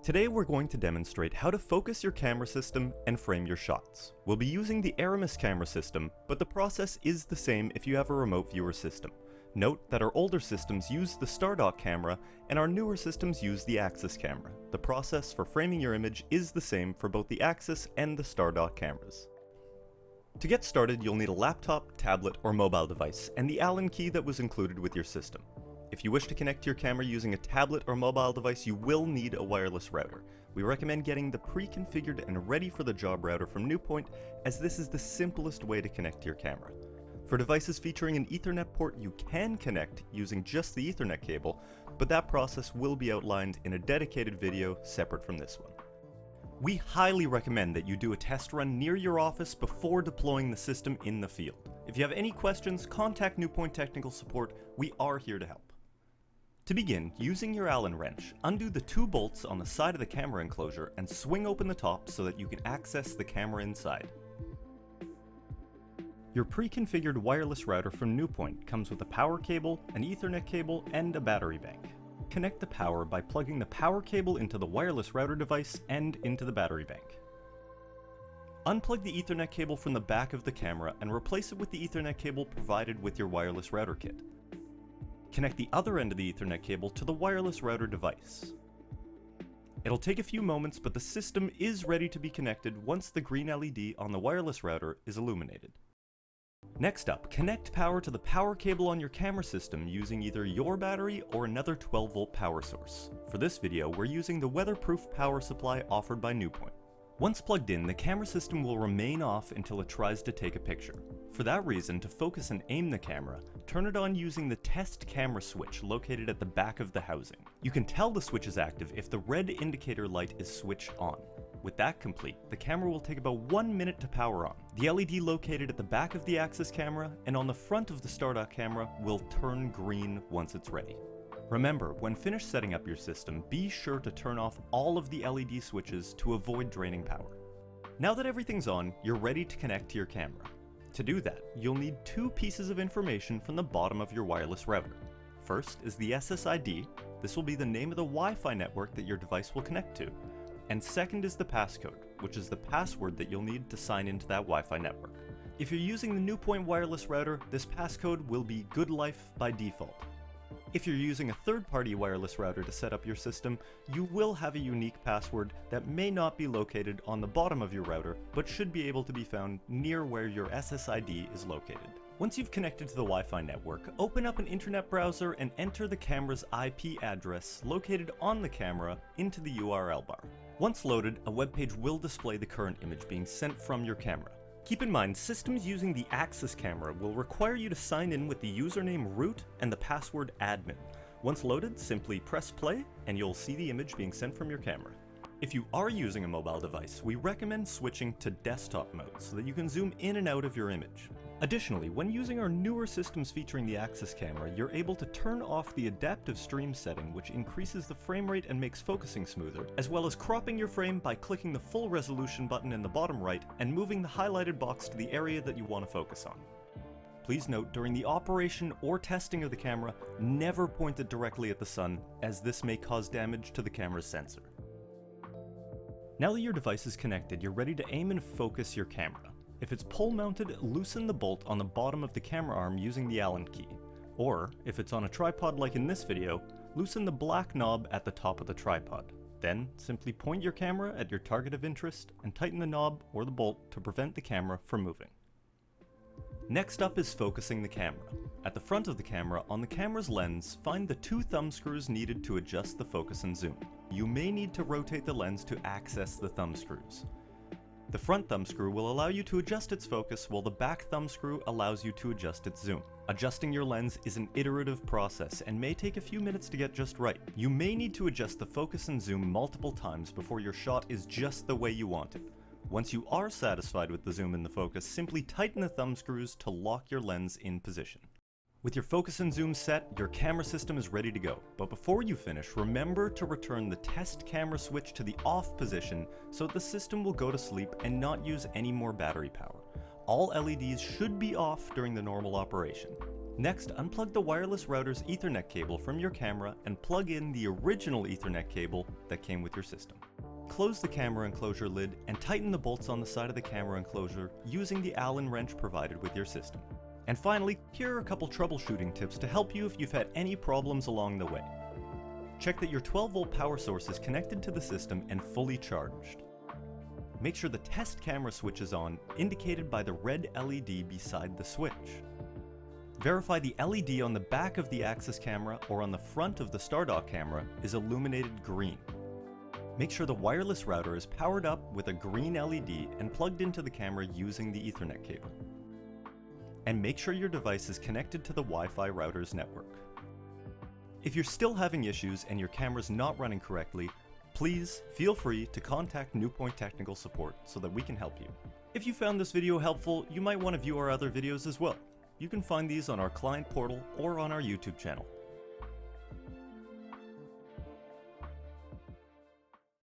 Today we're going to demonstrate how to focus your camera system and frame your shots. We'll be using the Aerimis camera system, but the process is the same if you have a remote viewer system. Note that our older systems use the Stardock camera and our newer systems use the Axis camera. The process for framing your image is the same for both the Axis and the Stardock cameras. To get started, you'll need a laptop, tablet, or mobile device, and the Allen key that was included with your system. If you wish to connect to your camera using a tablet or mobile device, you will need a wireless router. We recommend getting the pre-configured and ready for the job router from Nupoint, as this is the simplest way to connect to your camera. For devices featuring an Ethernet port, you can connect using just the Ethernet cable, but that process will be outlined in a dedicated video separate from this one. We highly recommend that you do a test run near your office before deploying the system in the field. If you have any questions, contact Nupoint Technical Support. We are here to help. To begin, using your Allen wrench, undo the two bolts on the side of the camera enclosure and swing open the top so that you can access the camera inside. Your pre-configured wireless router from Nupoint comes with a power cable, an Ethernet cable, and a battery bank. Connect the power by plugging the power cable into the wireless router device and into the battery bank. Unplug the Ethernet cable from the back of the camera and replace it with the Ethernet cable provided with your wireless router kit. Connect the other end of the Ethernet cable to the wireless router device. It'll take a few moments, but the system is ready to be connected once the green LED on the wireless router is illuminated. Next up, connect power to the power cable on your camera system using either your battery or another 12-volt power source. For this video, we're using the weatherproof power supply offered by Nupoint. Once plugged in, the camera system will remain off until it tries to take a picture. For that reason, to focus and aim the camera, turn it on using the test camera switch located at the back of the housing. You can tell the switch is active if the red indicator light is switched on. With that complete, the camera will take about 1 minute to power on. The LED located at the back of the Axis camera and on the front of the Stardock camera will turn green once it's ready. Remember, when finished setting up your system, be sure to turn off all of the LED switches to avoid draining power. Now that everything's on, you're ready to connect to your camera. To do that, you'll need two pieces of information from the bottom of your wireless router. First is the SSID. This will be the name of the Wi-Fi network that your device will connect to. And second is the passcode, which is the password that you'll need to sign into that Wi-Fi network. If you're using the Nupoint wireless router, this passcode will be Good Life by default. If you're using a third-party wireless router to set up your system, you will have a unique password that may not be located on the bottom of your router, but should be able to be found near where your SSID is located. Once you've connected to the Wi-Fi network, open up an internet browser and enter the camera's IP address located on the camera into the URL bar. Once loaded, a web page will display the current image being sent from your camera. Keep in mind, systems using the Axis camera will require you to sign in with the username root and the password admin. Once loaded, simply press play and you'll see the image being sent from your camera. If you are using a mobile device, we recommend switching to desktop mode so that you can zoom in and out of your image. Additionally, when using our newer systems featuring the Axis camera, you're able to turn off the adaptive stream setting, which increases the frame rate and makes focusing smoother, as well as cropping your frame by clicking the full resolution button in the bottom right and moving the highlighted box to the area that you want to focus on. Please note, during the operation or testing of the camera, never point it directly at the sun, as this may cause damage to the camera's sensor. Now that your device is connected, you're ready to aim and focus your camera. If it's pole mounted, loosen the bolt on the bottom of the camera arm using the Allen key. Or, if it's on a tripod like in this video, loosen the black knob at the top of the tripod. Then, simply point your camera at your target of interest and tighten the knob or the bolt to prevent the camera from moving. Next up is focusing the camera. At the front of the camera, on the camera's lens, find the two thumb screws needed to adjust the focus and zoom. You may need to rotate the lens to access the thumb screws. The front thumb screw will allow you to adjust its focus, while the back thumb screw allows you to adjust its zoom. Adjusting your lens is an iterative process and may take a few minutes to get just right. You may need to adjust the focus and zoom multiple times before your shot is just the way you want it. Once you are satisfied with the zoom and the focus, simply tighten the thumb screws to lock your lens in position. With your focus and zoom set, your camera system is ready to go. But before you finish, remember to return the test camera switch to the off position so the system will go to sleep and not use any more battery power. All LEDs should be off during the normal operation. Next, unplug the wireless router's Ethernet cable from your camera and plug in the original Ethernet cable that came with your system. Close the camera enclosure lid and tighten the bolts on the side of the camera enclosure using the Allen wrench provided with your system. And finally, here are a couple troubleshooting tips to help you if you've had any problems along the way. Check that your 12-volt power source is connected to the system and fully charged. Make sure the test camera switch is on, indicated by the red LED beside the switch. Verify the LED on the back of the Axis camera or on the front of the Stardock camera is illuminated green. Make sure the wireless router is powered up with a green LED and plugged into the camera using the Ethernet cable. And make sure your device is connected to the Wi-Fi router's network. If you're still having issues and your camera's not running correctly, please feel free to contact Nupoint technical support so that we can help you. If you found this video helpful, you might want to view our other videos as well. You can find these on our client portal or on our YouTube channel.